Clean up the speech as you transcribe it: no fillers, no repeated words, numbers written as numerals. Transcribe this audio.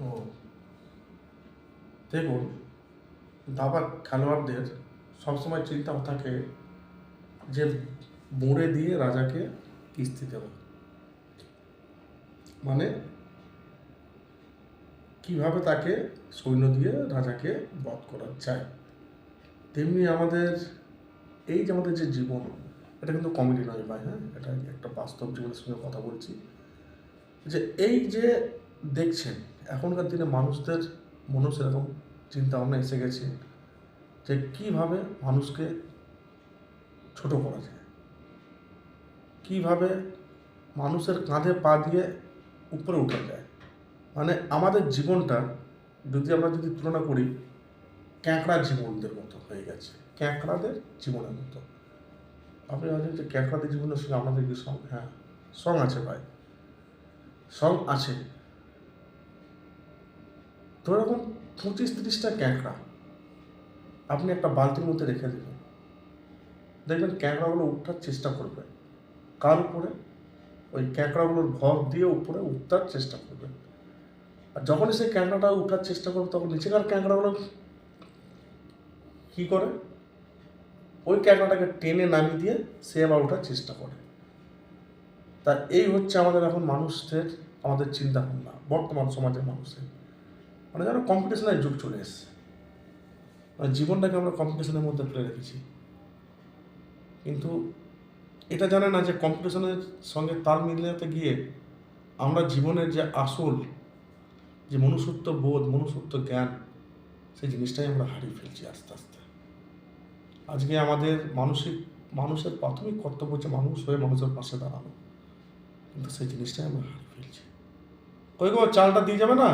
ও দেখুন, দাবা খেলোয়াড়দের সবসময় চিন্তা থাকে যে মোড়ে দিয়ে রাজাকে কিস্তি দেব, মানে কিভাবে তাকে সৈন্য দিয়ে রাজাকে বধ করা যায়। তেমনি আমাদের এই যে আমাদের যে জীবন, এটা কিন্তু কমেডি নয় ভাই, হ্যাঁ, এটা একটা বাস্তব জীবনের সঙ্গে কথা বলছি। যে এই যে দেখছেন এখনকার দিনে মানুষদের মনেও সেরকম চিন্তা ভাবনা এসে গেছে যে কীভাবে মানুষকে ছোট করা যায়, কীভাবে মানুষের কাঁধে পা দিয়ে উপরে উঠা যায়। মানে আমাদের জীবনটা আমরা যদি তুলনা করি ক্যাঁকড়া জীবনদের মতো হয়ে গেছে, ক্যাঁকড়াদের জীবনের মতো। আপনি ভাবছেন যে ক্যাঁকড়াদের জীবনের সঙ্গে আমাদের কি সঙ্গ? হ্যাঁ, সঙ্গ আছে ভাই, সঙ্গ আছে। ধরে রাখুন 25-30টা ক্যাঁকড়া আপনি একটা বালতির মধ্যে রেখে দেবেন, দেখবেন ক্যাঁকড়াগুলো উঠার চেষ্টা করবে কার উপরে? ওই ক্যাঁকড়াগুলোর ভর দিয়ে উপরে উঠার চেষ্টা করবে। আর যখনই সেই ক্যাঁকড়াটা উঠার চেষ্টা করবে তখন নিচেকার ক্যাঁকড়াগুলো কী করে? ওই ক্যাঁকড়াটাকে টেনে নামিয়ে দিয়ে সে আবার ওঠার চেষ্টা করে। তা এই হচ্ছে আমাদের এখন মানুষদের, আমাদের চিন্তা ভাবনা বর্তমান সমাজের মানুষের। মানে যেন কম্পিটিশনের যুগ চলে এসছে, মানে জীবনটাকে আমরা কম্পিটিশনের মধ্যে ফেলে রেখেছি। কিন্তু এটা জানে না যে কম্পিটিশনের সঙ্গে তাল মিলাতে গিয়ে আমরা জীবনের যে আসল যে মনুষ্যত্ব বোধ, মনুষ্যত্ব জ্ঞান, সেই জিনিসটাই আমরা হারিয়ে ফেলছি আস্তে আস্তে। আজকে আমাদের মানুষের প্রাথমিক কর্তব্য হচ্ছে মানুষ হয়ে মানুষের পাশে দাঁড়ানো, কিন্তু সেই জিনিসটাই আমরা হারিয়ে ফেলছি। কই গো, চালটা দিয়ে যাবে না?